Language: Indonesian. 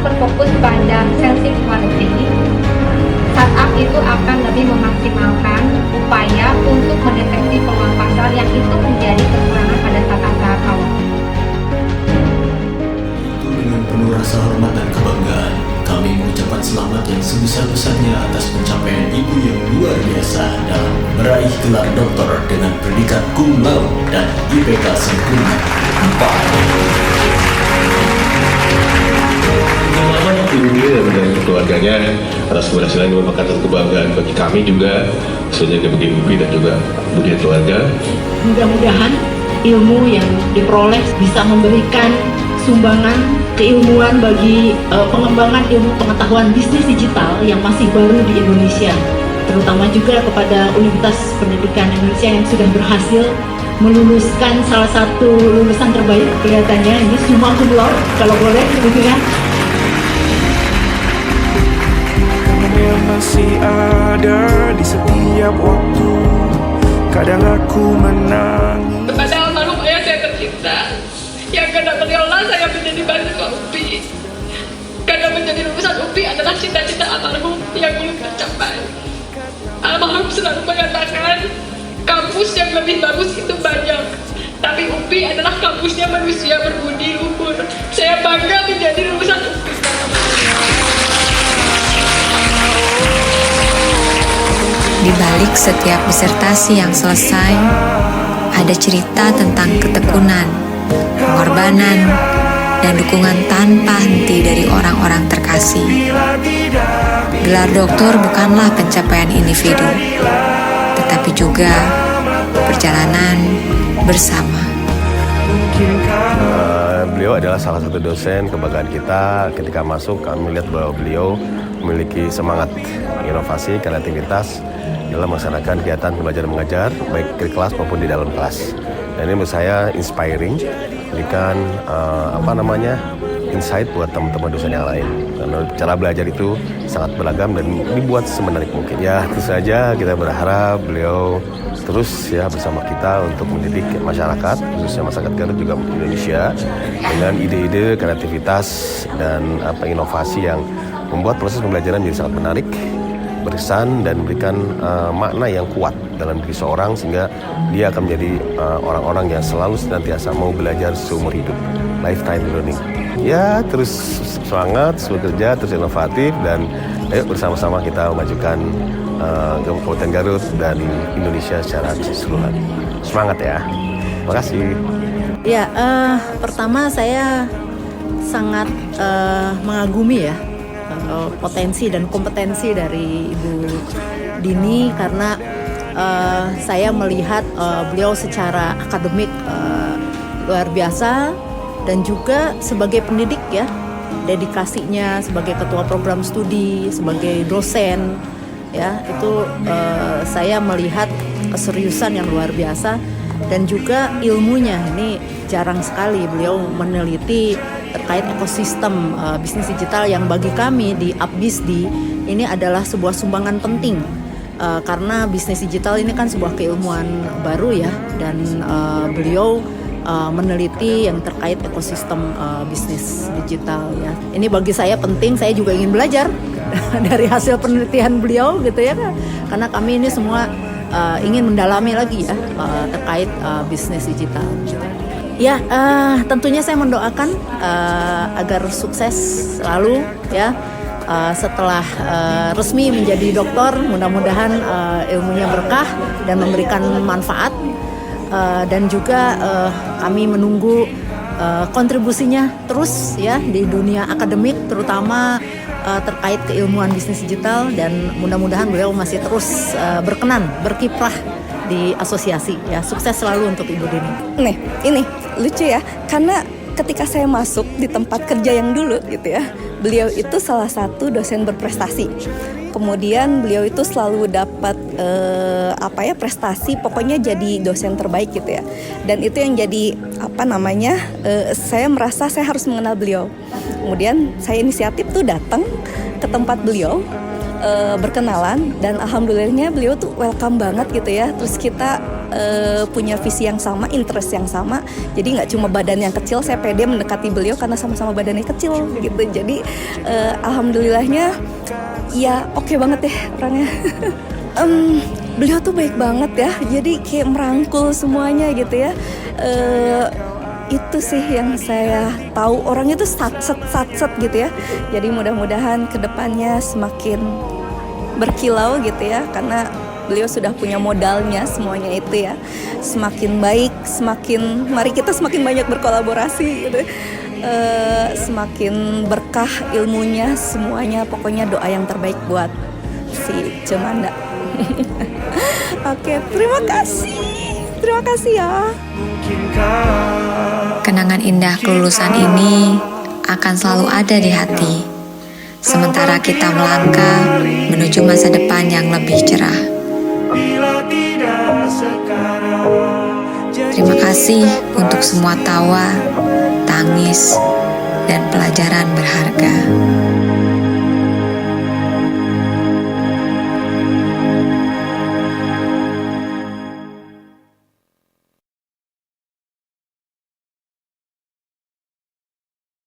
Berfokus pada sensitivity, startup itu akan lebih memaksimalkan upaya untuk mendeteksi peluang pasar yang itu menjadi kekurangan pada startup awal. Dengan penuh rasa hormat dan kebanggaan, kami mengucapkan selamat yang sebesar-besarnya atas pencapaian ibu yang luar biasa dalam meraih gelar doktor dengan predikat cum laude dan IPK sempurna 4. Ibu dan keluarganya atas keberhasilan ini merupakan satu kebanggaan bagi kami juga, sebagai bagi Ibu dan juga Budi keluarga. Mudah-mudahan ilmu yang diperoleh bisa memberikan sumbangan keilmuan bagi pengembangan ilmu pengetahuan bisnis digital yang masih baru di Indonesia, terutama juga kepada Universitas Pendidikan Indonesia yang sudah berhasil meluluskan salah satu lulusan terbaik kelihatannya ini summa cum laude kalau boleh gitu ya. Masih ada di setiap waktu, kadang aku menangis. Kepada almarhum ayah saya tercinta, yang karena beliaulah saya menjadi mahasiswa UPI. Karena menjadi lulusan UPI adalah cita-cita almarhum yang belum tercapai. Almarhum selalu mengatakan, kampus yang lebih bagus itu banyak, tapi UPI adalah kampusnya manusia berbudi luhur. Saya bangga menjadi lulusan UPI. Di balik setiap disertasi yang selesai, ada cerita tentang ketekunan, pengorbanan, dan dukungan tanpa henti dari orang-orang terkasih. Gelar doktor bukanlah pencapaian individu, tetapi juga perjalanan bersama. Beliau adalah salah satu dosen kebanggaan kita. Ketika masuk, kami melihat bahwa beliau memiliki semangat inovasi, kreativitas dalam melaksanakan kegiatan belajar mengajar baik di kelas maupun di dalam kelas. Dan ini menurut saya inspiring, berikan insight buat teman-teman dosen yang lain. Karena cara belajar itu sangat beragam dan dibuat semenarik mungkin. Ya, tentu saja kita berharap beliau terus ya bersama kita untuk mendidik masyarakat, khususnya masyarakat Garut juga Indonesia, dengan ide-ide, kreativitas dan inovasi yang membuat proses pembelajaran menjadi sangat menarik, berkesan dan memberikan makna yang kuat dalam diri seorang, sehingga dia akan menjadi orang-orang yang selalu senantiasa mau belajar seumur hidup, lifetime learning. Ya, terus semangat, bekerja, terus inovatif, dan ayo bersama-sama kita memajukan Kabupaten Garut dan Indonesia secara keseluruhan. Semangat ya. Terima kasih. Ya, pertama saya sangat mengagumi ya potensi dan kompetensi dari Ibu Dini, karena saya melihat beliau secara akademik luar biasa, dan juga sebagai pendidik ya, dedikasinya sebagai ketua program studi, sebagai dosen ya, itu saya melihat keseriusan yang luar biasa, dan juga ilmunya ini jarang sekali beliau meneliti terkait ekosistem bisnis digital yang bagi kami di Apbisdi ini adalah sebuah sumbangan penting, karena bisnis digital ini kan sebuah keilmuan baru ya, dan beliau meneliti yang terkait ekosistem bisnis digital ya. Ini bagi saya penting, saya juga ingin belajar dari hasil penelitian beliau gitu ya, karena kami ini semua ingin mendalami lagi ya terkait bisnis digital. Ya, tentunya saya mendoakan agar sukses selalu ya. Setelah resmi menjadi doktor, mudah-mudahan ilmunya berkah dan memberikan manfaat, dan juga kami menunggu kontribusinya terus ya di dunia akademik, terutama terkait keilmuan bisnis digital, dan mudah-mudahan beliau masih terus berkenan berkiprah di asosiasi ya. Sukses selalu untuk Ibu Dini. Nih, ini lucu ya, karena ketika saya masuk di tempat kerja yang dulu gitu ya, beliau itu salah satu dosen berprestasi. Kemudian beliau itu selalu dapat prestasi, pokoknya jadi dosen terbaik gitu ya. Dan itu yang jadi saya merasa saya harus mengenal beliau. Kemudian saya inisiatif tuh datang ke tempat beliau, berkenalan, dan alhamdulillahnya beliau tuh welcome banget gitu ya. Terus kita punya visi yang sama, interest yang sama. Jadi nggak cuma badan yang kecil, saya pede mendekati beliau karena sama-sama badannya kecil gitu. Jadi alhamdulillahnya ya oke banget deh orangnya. Beliau tuh baik banget ya. Jadi kayak merangkul semuanya gitu ya. Itu sih yang saya tahu, orangnya tuh satset gitu ya. Jadi mudah-mudahan kedepannya semakin berkilau gitu ya, karena beliau sudah punya modalnya semuanya itu ya. Semakin baik, mari kita semakin banyak berkolaborasi gitu. Semakin berkah ilmunya semuanya, pokoknya doa yang terbaik buat si Cemanda. Oke, terima kasih ya. Kenangan indah kelulusan ini akan selalu ada di hati, sementara kita melangkah menuju masa depan yang lebih cerah. Terima kasih untuk semua tawa, tangis, dan pelajaran berharga.